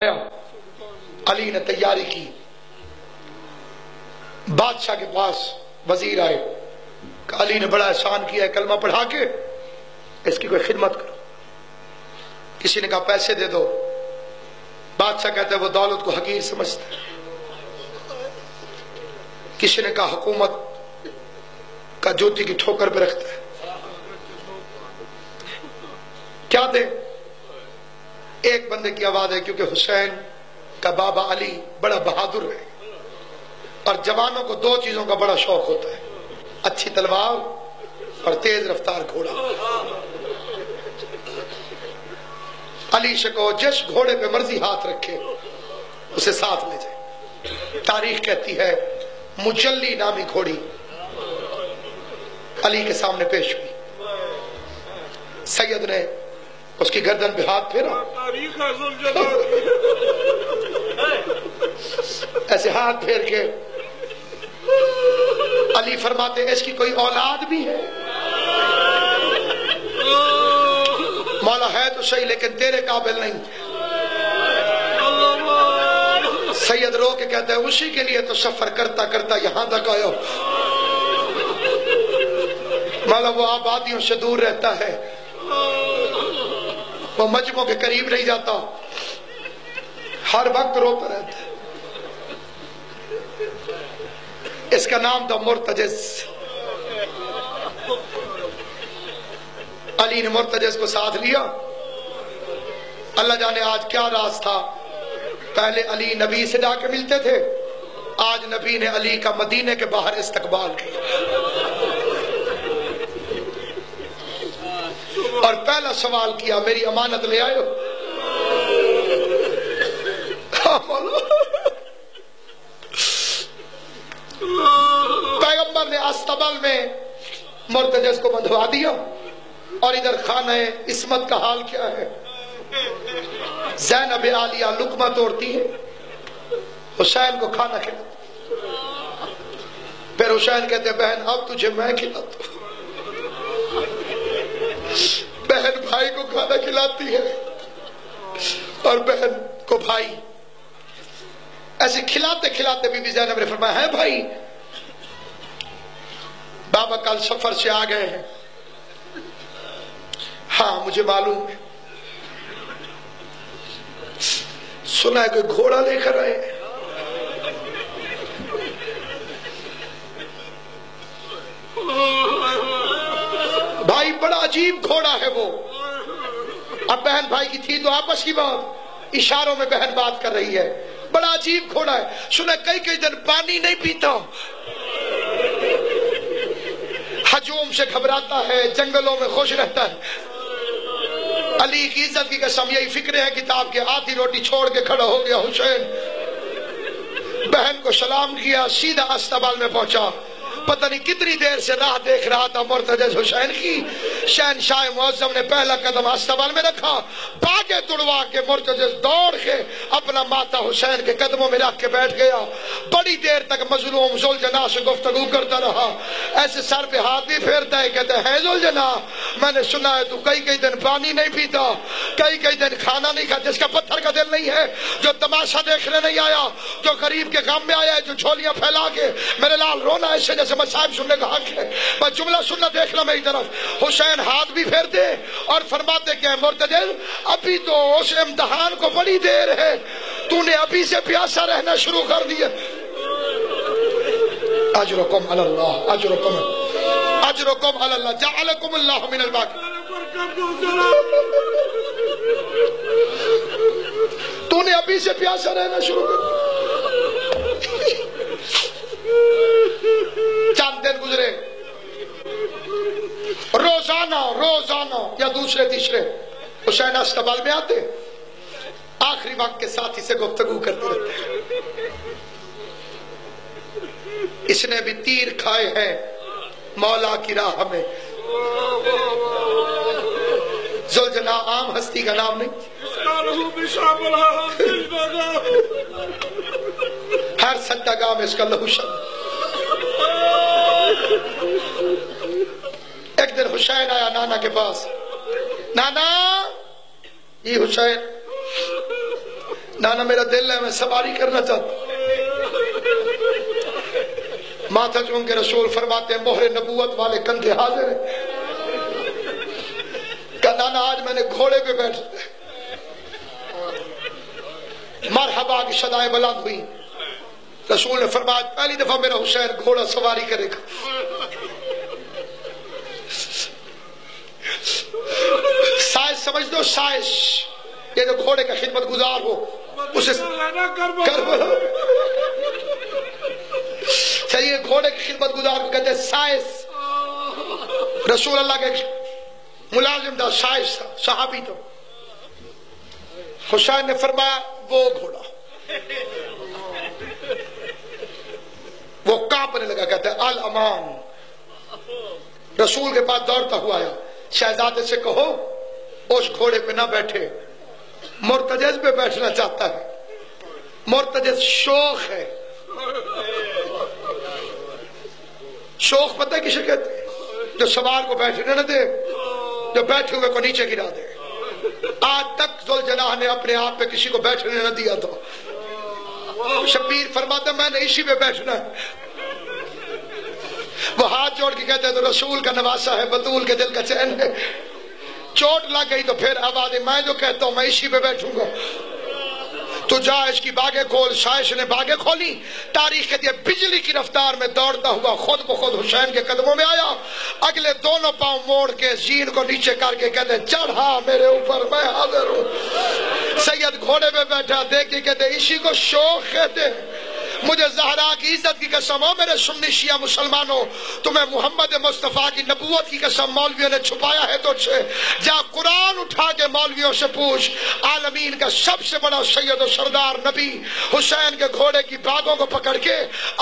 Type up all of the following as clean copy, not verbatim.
علی نے تیاری کی، بادشاہ کے پاس وزیر آئے، علی نے بڑا احسان کیا ہے، کلمہ پڑھا کے اس کی کوئی خدمت کرو۔ کسی نے کہا پیسے دے دو، بادشاہ کہتا ہے وہ دولت کو حقیر سمجھتا ہے۔ کسی نے کہا حکومت کا جوتی کی ٹھوکر پہ رکھتا ہے، کیا دے؟ ایک بندے کی آواز ہے، کیونکہ حسین کا بابا علی بڑا بہادر ہے اور جوانوں کو دو چیزوں کا بڑا شوق ہوتا ہے، اچھی تلوار اور تیز رفتار گھوڑا۔ علی سے کہو جس گھوڑے پہ مرضی ہاتھ رکھے اسے ساتھ لے جائے۔ تاریخ کہتی ہے مجلی نامی گھوڑی علی کے سامنے پیش ہوئی، سید نے اس کی گردن پہ ہاتھ پھیرا، ایسے ہاتھ پھیر کے علی فرماتے اس کی کوئی اولاد بھی ہے؟ مولا ہے تو صحیح لیکن تیرے قابل نہیں۔ سید رو کے کہتا ہے اسی کے لیے تو سفر کرتا کرتا یہاں تک آیا، مولا وہ آبادیوں سے دور رہتا ہے، وہ مجموعوں کے قریب نہیں جاتا، ہر وقت روتا رہتا ہے۔ اس کا نام تھا مرتجز۔ علی نے مرتجز کو ساتھ لیا۔ اللہ جانے آج کیا راز تھا، پہلے علی نبی سے جا کے ملتے تھے، آج نبی نے علی کا مدینے کے باہر استقبال کیا اور پہلا سوال کیا میری امانت لے آئے ہو؟ پیغمبر نے استبل میں مرتجز کو بندھوا دیا، اور ادھر خانہ عصمت کا حال کیا ہے؟ زینب عالیہ لقمہ توڑتی ہے، حسین کو کھانا کھلاتی، پھر حسین کہتے ہیں بہن اب تجھے میں کھلاتا ہوں۔ بہن بھائی کو کھانا کھلاتی ہے اور بہن کو بھائی، ایسے کھلاتے کھلاتے بی بی زینب نے فرمایا ہے بھائی بابا کل سفر سے آ گئے ہیں؟ ہاں مجھے معلوم ہے، سنا ہے کوئی گھوڑا لے کر آئے ہیں؟ بھائی بڑا عجیب گھوڑا ہے وہ۔ اب بہن بھائی کی تھی تو آپس کی بات، اشاروں میں بہن بات کر رہی ہے، بڑا عجیب گھوڑا ہے، سنا کئی کئی دن پانی نہیں پیتا، ہجوم سے گھبراتا ہے، جنگلوں میں خوش رہتا ہے۔ علی کی عزت کی قسم یہی فکر ہے کتاب کے، آدھی روٹی چھوڑ کے کھڑا ہو گیا حسین، بہن کو سلام کیا، سیدھا استبل میں پہنچا، پتہ نہیں کتنی دیر سے راہ دیکھ رہا تھا مرتجز حسین کی۔ شہنشاہ معظم نے پہلا قدم استبل میں رکھا، باگے توڑوا کے مرتجز دوڑ کے اپنا ماتھا حسین کے قدموں میں رکھ کے بیٹھ گیا، بڑی دیر تک مظلوم ذوالجناح سے گفتگو کرتا رہا، ایسے سر پہ ہاتھ بھی پھیرتا ہے، کہتا ہے ذوالجناح میں نے سنا ہے تو کئی کئی دن پانی نہیں پیتا، کئی کئی دن کھانا نہیں کھاتا، جس کا پتھر کا دل نہیں ہے، جو تماشا دیکھنے نہیں آیا، جو غریب کے غم میں آیا ہے، جو جھولیاں پھیلا کے میرے لال رونا ایسے جیسے مصائب سننے کا حق ہے، بس جملہ سننا دیکھنا میری طرف۔ حسین ہاتھ بھی پھیرتے اور فرماتے کہ مرتجز ابھی تو اس امتحان کو بڑی دیر ہے، تو نے ابھی سے پیاسا رہنا شروع کر دیا۔ اجرکم علی اللہ، اجرکم علی اللہ، جعلکم اللہ من الباقی۔ تو نے ابھی سے پیاسا رہنا شروع کر دیا۔ چند دن گزرے، روزانہ یا دوسرے تیسرے حسین استبل میں آتے، آخری وقت کے ساتھی سے گفتگو کرتے رہتے، اس نے بھی تیر کھائے ہیں مولا کی راہ میں۔ ذوالجناح عام ہستی کا نام نہیں، ہر سجدہ گاہ میں اس کا لہو شد۔ ایک دن حسین آیا نانا کے پاس، نانا یہ حسین نانا میرا دل ہے میں سواری کرنا چاہتا ہوں. ماتھا چون کے رسول فرماتے ہیں مہر نبوت والے کندھے حاضر ہیں. کہ نانا آج میں نے گھوڑے پہ بیٹھ مرحبا کی صدائیں بلند ہوئی. رسول نے فرمایا پہلی دفعہ میرا حسین گھوڑا سواری کرے گا. سائز سمجھ دو, سائز یہ جو گھوڑے کا خدمت گزار ہو اسے چاہیے گھوڑے کی خدمت گزار کو کہتے ہیں سائز. رسول اللہ کے ملازم تھا, سائز تھا, صحابی تھا. حسین نے فرمایا وہ گھوڑا, وہ کانپنے لگا, کہتا ہے الامان. رسول کے پاس دوڑتا ہوا آیا, شہزادے سے کہو اس گھوڑے پہ نہ بیٹھے, مرتجز پہ بیٹھنا چاہتا ہے. مرتجز شوخ ہے. شوخ پتہ ہے کسے کہتے ہیں؟ جو سوار کو بیٹھنے نہ دے, جو بیٹھے ہوئے کو نیچے گرا دے. آج تک ذوالجناح نے اپنے آپ پہ کسی کو بیٹھنے نہ دیا تھا. شبیر فرماتا میں نے اسی پہ بیٹھنا ہے. وہ ہاتھ جوڑ کے کہتے ہیں تو رسول کا نواسا ہے, بطول کے دل کا چین ہے. چوٹ لگ گئی تو پھر آواز میں جو کہتا ہوں میں اسی پہ بیٹھوں گا. تو جا اس کی باغیں کھول. شائش نے باغیں کھولی. تاریخ کہتی ہے بجلی کی رفتار میں دوڑتا ہوا خود بخود حسین کے قدموں میں آیا. اگلے دونوں پاؤں موڑ کے زین کو نیچے کر کے کہتے چڑھا میرے اوپر, میں حاضر ہوں. سید گھوڑے پہ بیٹھا, دیکھ کے کہتے اسی کو شوق کہتے. مجھے زہرا کی عزت کی قسم ہو میرے سنی شیعہ مسلمانوں, تمہیں محمد مصطفیٰ کی نبوت کی قسم مولویوں نے چھپایا ہے تجھ سے. جا قرآن اٹھا کے مولویوں سے پوچھ, عالمین کا سب سے بڑا سید و سردار نبی حسین کے گھوڑے کی باگوں کو پکڑ کے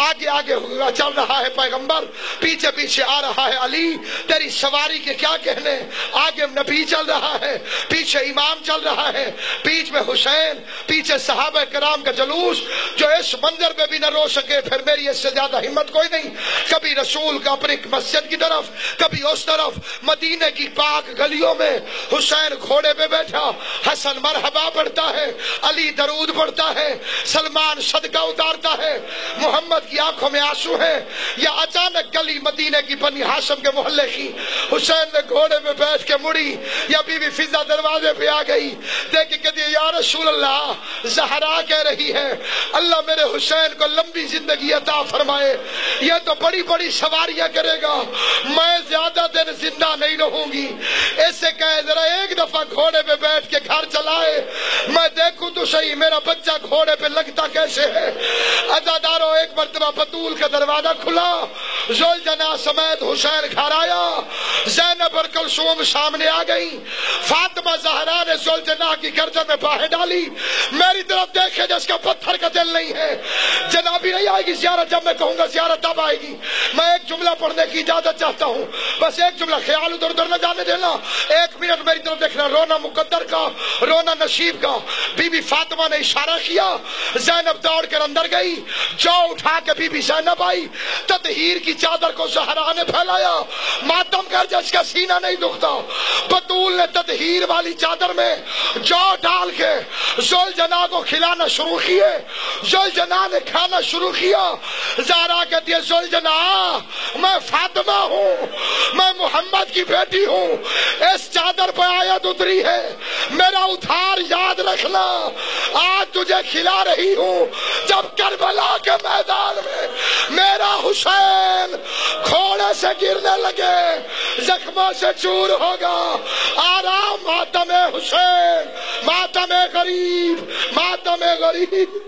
آگے آگے چل رہا ہے پیغمبر, پیچھے پیچھے آ رہا ہے علی. تیری سواری کے کیا کہنے, آگے نبی چل رہا ہے, پیچھے امام چل رہا ہے, بیچ میں حسین, پیچھے صحابہ کرام کا جلوس جو اس منظر پہ بھی نہ رو سکے. پھر میری اس سے زیادہ ہمت کوئی نہیں. کبھی رسول کا اپنی مسجد کی طرف, کبھی اس طرف. مدینے کی پاک گلیوں میں حسین گھوڑے پہ بیٹھا, حسن مرحبا پڑھتا ہے, علی درود پڑھتا ہے, سلمان صدقہ اتارتا ہے. محمد کی آنکھوں میں آنسو ہے. یا اچانک گلی مدینے کی بنی ہاشم کے محلے کی حسین نے گھوڑے پہ بیٹھ کے مڑی, یا بی بی فضا دروازے پہ آ گئی, دیکھ کے کہتی یا رسول اللہ, زہرا کہہ رہی ہے اللہ میرے حسین کو لمبی زندگی عطا فرمائے. یہ تو بڑی بڑی سواریاں کرے گا, میں زیادہ دن زندہ نہیں رہوں گی. اس سے کہے ذرا ایک دفعہ گھوڑے پہ بیٹھ کے گھر چلائے, میں دیکھوں تو صحیح میرا بچہ گھوڑے پہ لگتا کیسے ہے. عزادارو ایک مرتبہ بطول کا دروازہ کھلا, ذوالجناح سمیت حسین گھر آیا. زینب اور کلثوم سامنے آ گئی. فاطمہ زہرا نے ذوالجناح کی گردن میں باہیں ڈالی, میری طرف دیکھے جس کا پتھر کا دل نہیں ہے. جنابی نہیں آئے گی زیارت, جب میں کہوں گا زیارت تب آئے گی. میں ایک جملہ پڑھنے کی اجازت چاہتا ہوں, بس ایک جملہ, خیال ادھر ادھر نہ جانے دینا. ایک منٹ میری طرف دیکھنا. رونا مقدر کا, رونا نصیب کا. بی بی فاطمہ نے اشارہ کیا, زینب دوڑ کر اندر گئی. جو اٹھا کے بی بی زینب آئی, تطہیر کی چادر کو زہرا نے پھیلایا. ماتم کر جس کا سینہ نہیں دکھتا. بطول نے تطہیر والی چادر میں جو ڈال کے ذوالجناح کو کھلانا شروع کیے. ذوالجناح نے کھانا شروع کیا. زہرا کہتی ہے ذوالجناح میں فاطمہ ہوں, میں محمد کی بیٹی ہوں. اس چادر پہ آیت اتری ہے, میرا ادھار یاد رکھنا. آج تجھے کھلا رہی ہوں جب کربلا کے میدان میں میرا حسین گھوڑے سے گرنے لگے, زخموں سے چور ہوگا. آرام ماتم حسین, ماتم غریب, ماتم غریب.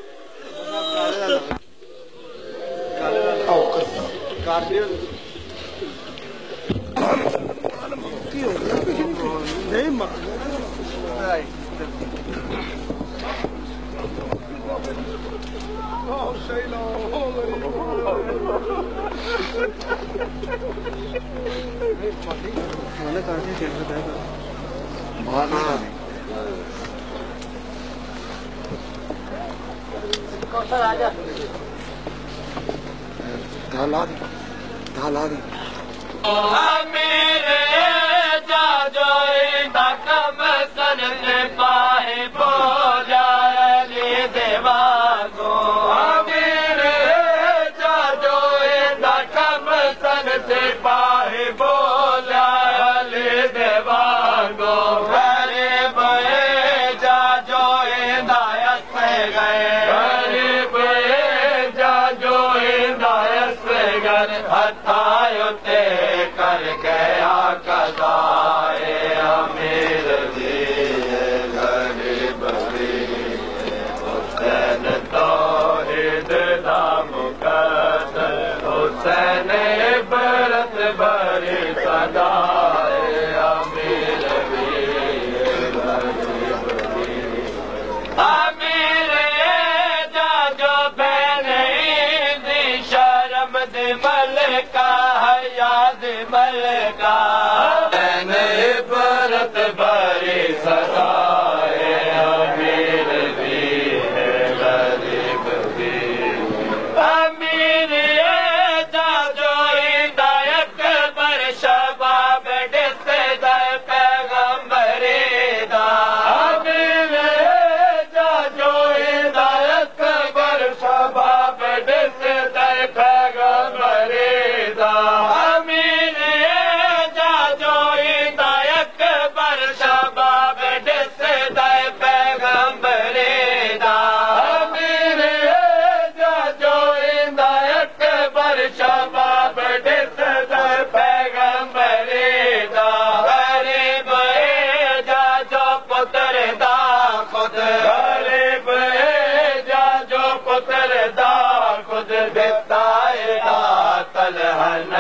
میرے جاجوئی تک مسن سے پاہی بو جائے دیوانو امیر جا جو دا کم سن سپاہی بولا علی دیوانو غریب جا جو ہدایت سے گئے غریب جا جو ہدایت سے گئے ہتھایتے کر گیا قضائے امیر دی غریب دی حسین توحید دا مقدس حسین عبرت بری صدائے امیر دی امیر جا جو بین دی شرم دی ملکہ حیا دی ملکہ بین عبرت بری صدائے امیر دی غریب دی امیر جا جو ہدایت بر شباب ڈس دے پیغمبری دا امیر جا جو ہدایت بر شباب ڈس دے پیغمبری دا امیر جا جو ہدایت بر شباب ڈس دے پیغمبری دا امیر جا جو ہدایت بر شباب ڈس دے پیغمبری دا غریب جا جو پتر دا خود غریب جا جو پتر دا خود بتائے گا تلہن